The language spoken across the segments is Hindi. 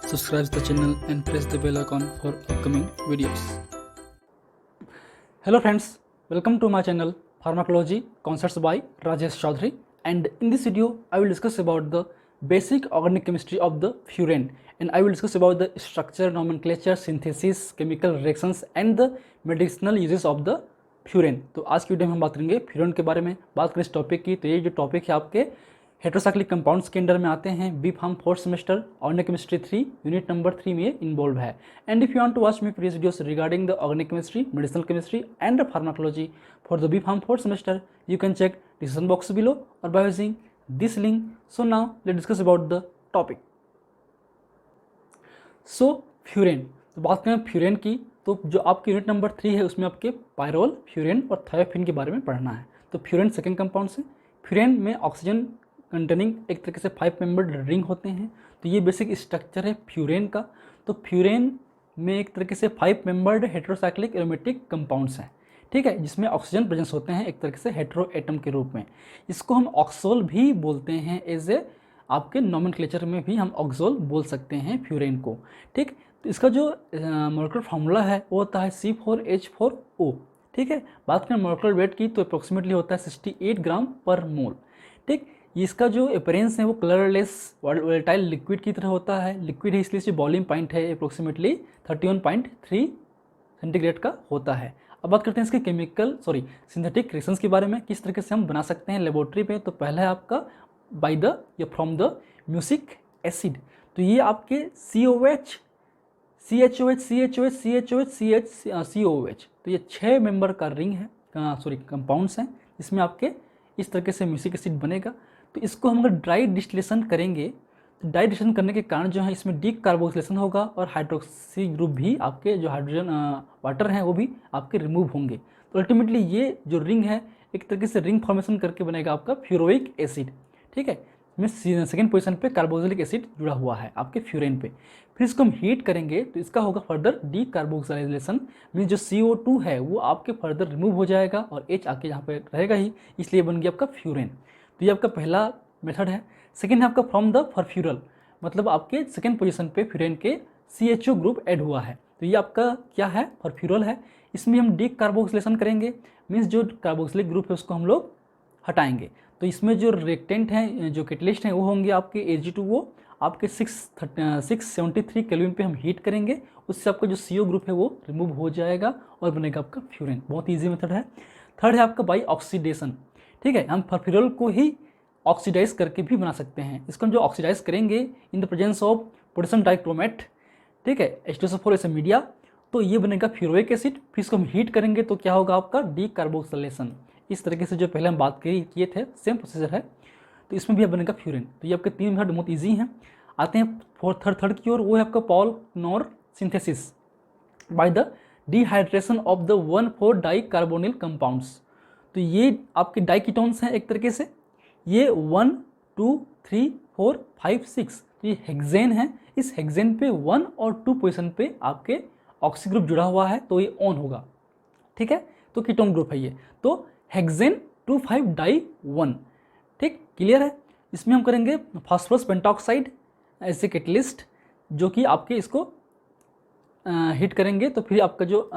subscribe the channel and press the bell icon for upcoming videos. Hello friends, welcome to my channel Pharmacology Concepts by Rajesh Chaudhary, and in this video I will discuss about the basic organic chemistry of the furan, and I will discuss about the structure, nomenclature, synthesis, chemical reactions and the medicinal uses of the furan. तो आज की वीडियो में हम बात करेंगे फ्यूरेन के बारे में। बात करें इस टॉपिक की तो ये जो टॉपिक है आपके हेट्रोसाइक्लिक कंपाउंड्स के अंडर में आते हैं। B pharm fourth semester organic chemistry 3 unit number 3 में ये इन्वॉल्व है। And if you want to watch me previous videos regarding the organic chemistry, medicinal chemistry and pharmacology for the B pharm fourth semester, you can check description box below और by using this link. So now let's discuss about the topic. So furan, तो बात करें फ्यूरेन की तो जो आपकी यूनिट नंबर 3 है उसमें आपके पायरोल, फ्यूरेन और थायोफिन के बारे में पढ़ना है। तो फ्यूरेन सेकेंड कंपाउंड है। फ्यूरेन में ऑक्सीजन कंटेनिंग एक तरीके से 5 मेंबर्ड रिंग होते हैं। तो ये बेसिक स्ट्रक्चर है फ्यूरेन का। तो फ्यूरेन में एक तरीके से 5 मेंबर्ड हेट्रोसाइक्लिक एरोमेटिक कंपाउंड्स हैं, ठीक है, जिसमें ऑक्सीजन प्रेजेंस होते हैं एक तरीके से हेट्रो एटम के रूप में। इसको हम ऑक्सोल भी बोलते हैं, एज ए आपके नॉमेनक्लेचर में भी हम ऑक्सोल बोल सकते हैं फ्यूरेन को, ठीक। तो इसका जो मॉलिक्यूलर फार्मूला है वो होता है C4H4O, ठीक है। बात करें मॉलिक्यूलर वेट की तो अप्रोक्सीमेटली होता है 68 ग्राम पर मोल, ठीक। इसका जो अपीयरेंस है वो कलरलेस वोलेटाइल लिक्विड की तरह होता है। लिक्विड है इसलिए इसकी बॉइलिंग पॉइंट है अप्रोक्सीमेटली 31.3 सेंटीग्रेड का होता है। अब बात करते हैं इसके सिंथेटिक रिएक्शंस के बारे में, किस तरीके से हम बना सकते हैं लेबोरेटरी पे। तो पहला है आपका बाय द या फ्रॉम द म्यूसिक एसिड। तो ये आपके COH, CHOH, CHOH, CHOH, COH, तो ये 6 मेंबर का रिंग है, कंपाउंड्स हैं, इसमें आपके इस तरीके से म्यूसिक एसिड बनेगा। तो इसको हम अगर ड्राई डिस्टिलेशन करेंगे तो ड्राई डिस्टिलेशन करने के कारण जो है इसमें डी कार्बोक्सिलेशन होगा और हाइड्रोक्सी ग्रुप भी आपके जो हाइड्रोजन वाटर हैं वो भी आपके रिमूव होंगे। तो अल्टीमेटली ये जो रिंग है एक तरीके से रिंग फॉर्मेशन करके बनेगा आपका फ्यूरोइक एसिड, ठीक है। इसमें सेकेंड पोजीशन पे कार्बोक्सिलिक एसिड जुड़ा हुआ है आपके फ्यूरेन पे। फिर इसको हम हीट करेंगे तो इसका होगा फर्दर डी कार्बोक्सिलाइजेशन, मीन्स जो CO2 है वो आपके फर्दर रिमूव हो जाएगा और H आके यहाँ पे रहेगा ही, इसलिए बन गया आपका फ्यूरेन। तो ये आपका पहला मेथड है। सेकेंड है आपका फ्रॉम द फॉरफ्यूरल, मतलब आपके सेकेंड पोजीशन पे फ्यूरेन के CHO ग्रुप ऐड हुआ है। तो ये आपका क्या है, फॉरफ्यूरल है। इसमें हम डी कार्बोक्सिलेशन करेंगे, मीन्स जो कार्बोक्सिलिक ग्रुप है उसको हम लोग हटाएंगे। तो इसमें जो रिएक्टेंट हैं, जो कैटलिस्ट हैं वो होंगे आपके Ag2O, आपके 673 केल्विन पे हम हीट करेंगे, उससे आपका जो CO ग्रुप है वो रिमूव हो जाएगा और बनेगा आपका फ्यूरेन। बहुत ईजी मेथड है। थर्ड है आपका बाई ऑक्सीडेशन, ठीक है। हम फॉरफ्यूरल को ही ऑक्सीडाइज करके भी बना सकते हैं। इसको हम जो ऑक्सीडाइज करेंगे इन the presence of potassium dichromate, ठीक है, H2SO4 ऐसे मीडिया, तो ये बनेगा फ्यूरोइक एसिड। फिर इसको हम हीट करेंगे तो क्या होगा आपका डी कार्बोक्सिलेशन। इस तरीके से जो पहले हम बात किए थे सेम प्रोसीजर है। तो इसमें भी अब बनेगा फ्यूरेन। तो ये आपके 3 मेथड बहुत ईजी हैं। आते हैं थर्ड की ओर, वो है आपका Paal Knorr synthesis by the dehydration of the 1,4 dicarbonyl compounds. तो ये आपके डाइकीटोन्स हैं एक तरीके से, ये 1, 2, 3, 4, 5, 6, तो ये हेक्सेन है। इस हेक्सेन पे 1 और 2 पोजिशन पे आपके ऑक्सी ग्रुप जुड़ा हुआ है तो ये ऑन होगा, ठीक है। तो कीटोन ग्रुप है ये, तो हेक्सेन 2,5 डाई 1, ठीक, क्लियर है। इसमें हम करेंगे फास्फोरस पेंटॉक्साइड ऐसे कैटलिस्ट, जो कि आपके इसको हिट करेंगे तो फिर आपका जो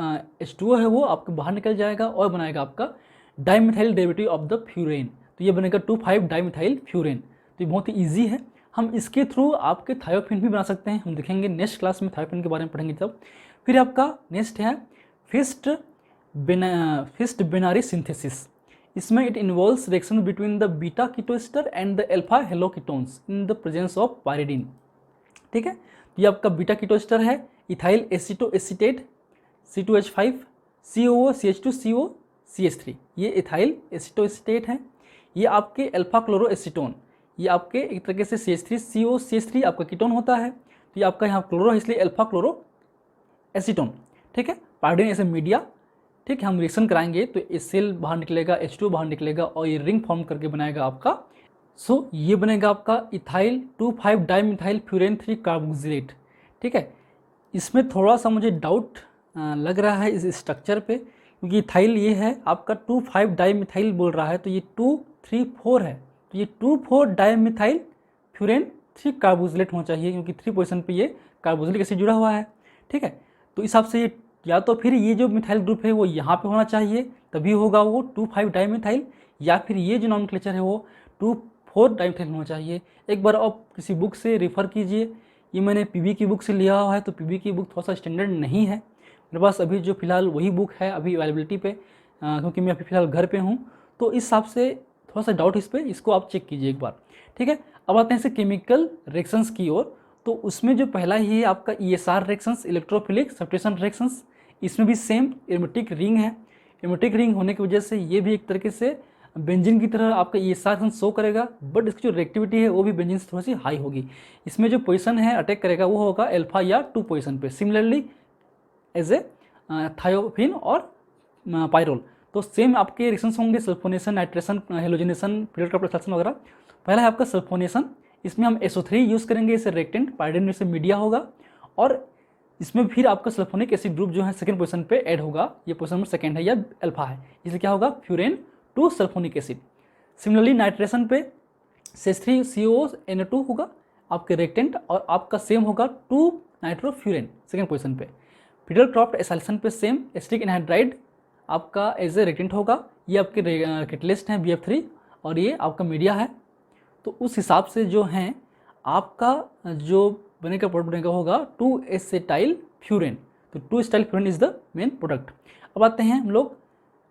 H2O है वो आपके बाहर निकल जाएगा और बनाएगा आपका dimethyl derivative of the furan. तो ये बनेगा 2,5 डाइमिथाइल फ्यूरेन। तो ये बहुत ही ईजी है। हम इसके थ्रू आपके थायोफिन भी बना सकते हैं, हम देखेंगे नेक्स्ट क्लास में थायोफिन के बारे में पढ़ेंगे तब। फिर आपका नेक्स्ट है फिस्ट बिनारी सिंथेसिस। इसमें it involves reaction between the beta ketoester and the alpha haloketones in the presence of pyridine, ठीक है। तो ये आपका बीटा कीटोएस्टर है, ethyl acetoacetate C2H5, COO CH2 CO CH3, ये इथाइल एसीटोएसीटेट है। ये आपके अल्फा क्लोरोएसीटोन, ये आपके एक तरीके से CH3 CO CH3 आपका कीटोन होता है। तो ये आपका यहाँ क्लोरो है इसलिए अल्फा क्लोरो एसीटोन, ठीक है। पायरिडीन ऐसे मीडिया, ठीक है। हम रिएक्शन कराएंगे तो सेल बाहर निकलेगा, H2 बाहर निकलेगा और ये रिंग फॉर्म करके बनाएगा आपका। सो ये बनेगा आपका इथाइल 2,5 डाइमिथाइल फ्यूरेन 3 कार्बोक्सिलेट, ठीक है। इसमें थोड़ा सा मुझे डाउट लग रहा है इस स्ट्रक्चर पे, क्योंकि इथाइल ये है आपका 2,5 डाइमिथाइल बोल रहा है, तो ये 2, 3, 4 है। तो ये 2,4 डाइमिथाइल फ्यूरेन 3 कार्बोक्सिलेट होना चाहिए, क्योंकि 3 पोजीशन पे ये कार्बोक्सिलिक एसिड जुड़ा हुआ है। ठीक है, तो इस हिसाब से ये या तो फिर ये जो मिथाइल ग्रुप है वो यहाँ पे होना चाहिए, तभी होगा वो 2,5 डाइमिथाइल, या फिर ये जो नॉमेनक्लेचर है वो 2,4 डाइमिथाइल होना चाहिए। एक बार आप किसी बुक से रेफ़र कीजिए, ये मैंने पीबी की बुक से लिया हुआ है, तो पीबी की बुक थोड़ा सा स्टैंडर्ड नहीं है मेरे पास अभी, जो फिलहाल वही बुक है अभी अवेलेबिलिटी पे, क्योंकि मैं अभी फ़िलहाल घर पे हूँ, तो इस हिसाब से थोड़ा सा डाउट इस पर, इसको आप चेक कीजिए एक बार। ठीक है, अब आते हैं इसे केमिकल रिएक्शंस की ओर। तो उसमें जो पहला ही है आपका ESR reactions, electrophilic substitution reactions. इसमें भी सेम एरोमेटिक रिंग है, एरोमेटिक रिंग होने की वजह से ये भी एक तरीके से बेंजीन की तरह आपका ESR रिएक्शन शो करेगा, बट इसकी जो रिएक्टिविटी है वो भी बेंजीन से थोड़ी सी हाई होगी। इसमें जो पोजीशन है अटैक करेगा वो होगा अल्फा या 2 पोजीशन पे, सिमिलरली एज ए थायोफिन और पायरोल। तो सेम आपके रिएक्शंस होंगे, सल्फोनेशन, नाइट्रेशन, हेलोजिनेशन, फिल्टर वगैरह। पहला है आपका सल्फोनेशन, इसमें हम SO3 यूज़ करेंगे, इसे रिएक्टेंट, पायरिडिन में से मीडिया होगा, और इसमें फिर आपका सल्फोनिक एसिड ग्रुप जो है सेकंड पोजीशन पे ऐड होगा, ये पोजीशन नंबर सेकंड है या अल्फा है, इसलिए क्या होगा furan 2 sulphonic acid. Similarly nitration पे CH3CONO2 होगा आपके रिएक्टेंट, और आपका सेम होगा 2 नाइट्रोफ्यूरेन सेकंड पोजीशन पे। फिडल क्रॉफ्ट एसाइलेशन पे सेम एसिटिक एनहाइड्राइड आपका एज ए रिएक्टेंट होगा, ये आपके कैटलिस्ट हैं BF3, और ये आपका मीडिया है। तो उस हिसाब से जो हैं आपका जो बनेगा प्रोडक्ट बनेगा होगा 2 एसेटाइल फ्यूरेन। तो 2 acetyl furan is the main product. अब आते हैं हम लोग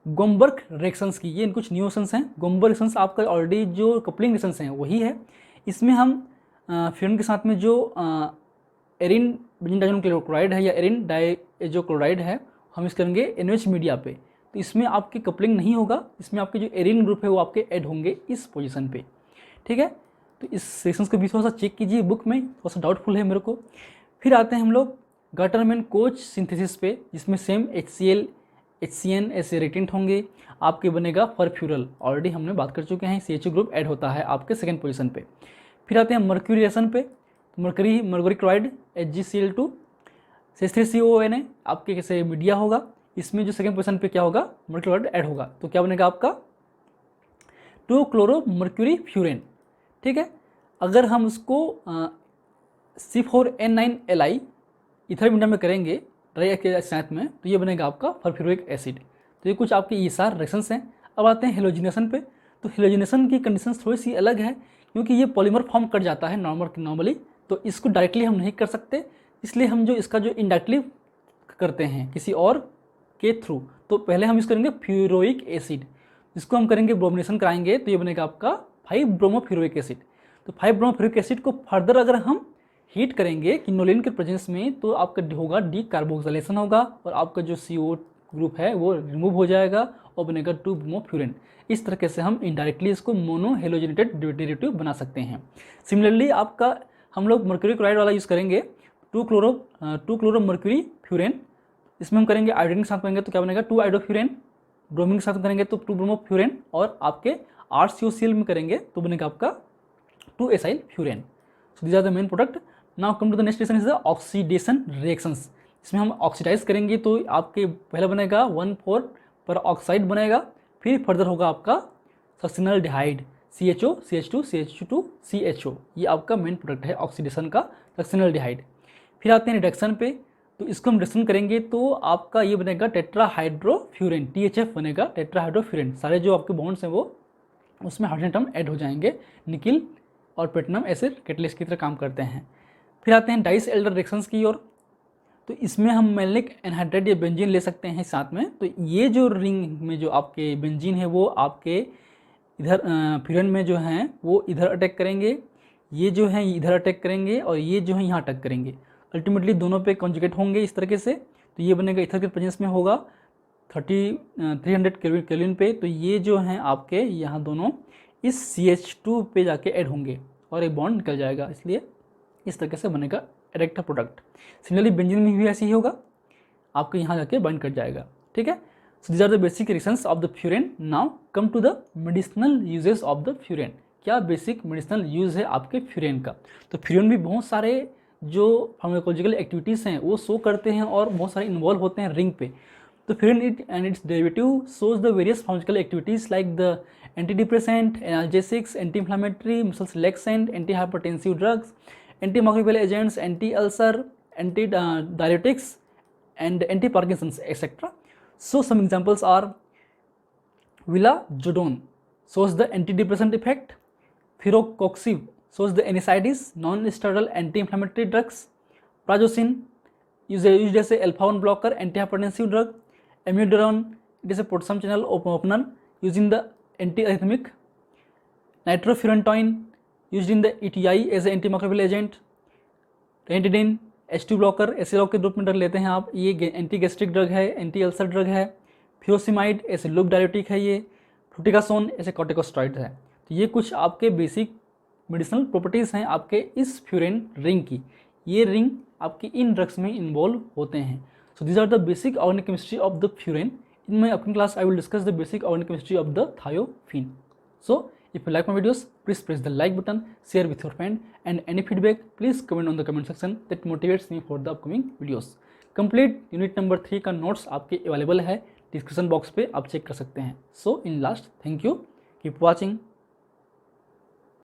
गोमबर्ग रिएक्शंस की, ये कुछ न्यू रिएक्शंस हैं। गोमबर्ग रिएक्शंस आपका ऑलरेडी जो कपलिंग रिएक्शंस हैं वही है, इसमें हम फ्यूरेन के साथ में जो एरिन बेंजीन डाइज़ोनिल क्लोराइड है या एरिन डाइजो क्लोराइड है, हम इस करेंगे NH मीडिया पे, तो इसमें आपकी कपलिंग नहीं होगा, इसमें आपके जो एरिन ग्रुप है वो आपके ऐड होंगे इस पोजीशन पे। ठीक है, तो इस सेक्शंस को भी थोड़ा सा चेक कीजिए बुक में, थोड़ा सा डाउटफुल है मेरे को। फिर आते हैं हम लोग गाटरमैन कोच सिंथेसिस पे, जिसमें सेम HCl HCN ऐसे रिएक्टेंट होंगे, आपके बनेगा फरफ्यूरल, ऑलरेडी हमने बात कर चुके हैं, CH ग्रुप ऐड होता है आपके सेकंड पोजीशन पे। फिर आते हैं मर्क्यूरी रिएक्शन पे, मर्क्यूरी क्लोराइड HgCl2 CH3CONA आपके कैसे मीडिया होगा, इसमें जो सेकंड पोजीशन पे क्या होगा मर्क्यूरी क्लोराइड ऐड होगा, तो क्या बनेगा आपका 2 क्लोरो मर्क्यूरी फ्यूरेन। ठीक है, अगर हम उसको C4N9Li इथर मीडियम में करेंगे ड्राई के साथ में, तो ये बनेगा आपका फरफ्यूरिक एसिड। तो ये कुछ आपके ESR रिएक्शंस हैं। अब आते हैं हेलोजिनेशन पे, तो हेलोजिनेशन की कंडीशंस थोड़ी सी अलग है, क्योंकि ये पॉलीमर फॉर्म कर जाता है नॉर्मली, तो इसको डायरेक्टली हम नहीं कर सकते, इसलिए हम जो इसका जो इनडायरेक्टली करते हैं किसी और के थ्रू, तो पहले हम यूज़ करेंगे फ्यूरोइक एसिड, इसको हम करेंगे ब्रोमिनेशन कराएंगे, तो ये बनेगा आपका 5 ब्रोमोफ्यूरोइक एसिड। तो 5 ब्रोमोफ्यूरोइक एसिड को फर्दर अगर हम हीट करेंगे किनोलिन के प्रेजेंस में, तो आपका होगा डीकार्बोक्सिलेशन होगा, और आपका जो CO ग्रुप है वो रिमूव हो जाएगा और बनेगा 2 ब्रोमोफ्यूरेन। इस तरीके से हम इनडायरेक्टली इसको मोनो हेलोजिनेटेड डेरिवेटिव बना सकते हैं। सिमिलरली आपका हम लोग मर्क्यूरी क्लोराइड वाला यूज़ करेंगे 2 क्लोरो मर्क्यूरी फ्यूरेन, इसमें हम करेंगे आयोडीन के साथ करेंगे तो क्या बनेगा 2 आयोडोफ्यूरेन, ब्रोमीन के साथ करेंगे तो 2 ब्रोमोफ्यूरेन, और आपके RCOCl में करेंगे तो बनेगा आपका 2 acyl furan. So these are the main product. Now come to the next reaction is the oxidation reactions. इसमें हम ऑक्सीडाइज करेंगे तो आपके पहले बनेगा 1,4 पर ऑक्साइड बनेगा, फिर फर्दर होगा आपका succinyl डिहाइड CHO CH2 CH2 CHO, ये आपका मेन प्रोडक्ट है ऑक्सीडेशन का, सक्सिनल डिहाइड। फिर आते हैं रिडक्शन पे, तो इसको हम रिडक्शन करेंगे तो आपका ये बनेगा टेट्राहाइड्रोफ्यूरेन, THF बनेगा टेट्राहाइड्रोफ्यूरेन। सारे जो आपके बॉन्ड्स हैं वो उसमें हाइड्रोजन एटम ऐड हो जाएंगे, निकिल और प्लेटिनम ऐसे कैटलिस्ट की तरह काम करते हैं। फिर आते हैं डाइस एल्डर रिएक्शंस की ओर, तो इसमें हम मैलिक एनहाइड्राइड या बेंजीन ले सकते हैं साथ में। तो ये जो रिंग में जो आपके बेंजीन है वो आपके इधर फ्यूरेन में जो हैं वो इधर अटैक करेंगे, ये जो है इधर अटैक करेंगे, और ये जो है यहाँ अटैक करेंगे, अल्टीमेटली दोनों पे कॉन्जुगेट होंगे इस तरीके से। तो ये बनेगा इथर के प्रेजेंस में होगा 300 केल्विन पे, तो ये जो हैं आपके यहाँ दोनों इस CH2 पे जाके ऐड होंगे और एक बॉन्ड निकल जाएगा, इसलिए इस तरीके से बनेगा डायरेक्ट प्रोडक्ट। सिमिलरली बेंजीन में भी ऐसे ही होगा, आपको यहाँ जाके बाइंड कर जाएगा। ठीक है, so these are the basic reactions of the furan. Now come to the medicinal uses of the furan. क्या बेसिक मेडिसिनल यूज़ है आपके फ्यूरेन का? तो फ्यूरेन भी बहुत सारे जो फार्माकोलॉजिकल एक्टिविटीज़ हैं वो शो करते हैं और बहुत सारे इन्वॉल्व होते हैं रिंग पे। तो furin it and its derivative shows the various pharmacological activities like the antidepressant, analgesics, anti-inflammatory, muscle relaxant, antihypertensive drugs, antimicrobial agents, anti-ulcer, anti-diuretics, and anti-Parkinson's, etc. So some examples are vilazodone shows the antidepressant effect, firocoxib shows the NSAIDs, non-steroidal anti-inflammatory drugs, prazosin used as a alpha-1 blocker, antihypertensive drug, amiodarone it is a potassium channel opener used in the antiarrhythmic, nitrofurantoin used in the ETI as an antimicrobial agent, ranitidine H2 blocker Aciloc के रूप में ड्रग लेते हैं आप, ये एंटी गैस्ट्रिक ड्रग है, एंटी अल्सर ड्रग है, फ्यूरोसिमाइड ऐसे लूप डायरेटिक है, ये फ्लूटिकासोन ऐसे कॉर्टिकोस्टेरॉइड है। तो ये कुछ आपके बेसिक मेडिसिनल प्रॉपर्टीज़ हैं आपके इस फ्यूरेन रिंग की। ये रिंग आपके इन ड्रग्स में इन्वॉल्व होते हैं। So these are the basic organic chemistry of the furan. In my upcoming class I will discuss the basic organic chemistry of the thiophene. So if you like my videos, please press the like button, share with your friend, and any feedback please comment on the comment section, that motivates me for the upcoming videos. Complete unit number 3 का नोट्स आपके अवेलेबल है डिस्क्रिप्शन बॉक्स पे, आप चेक कर सकते हैं। So in last, thank you, keep watching.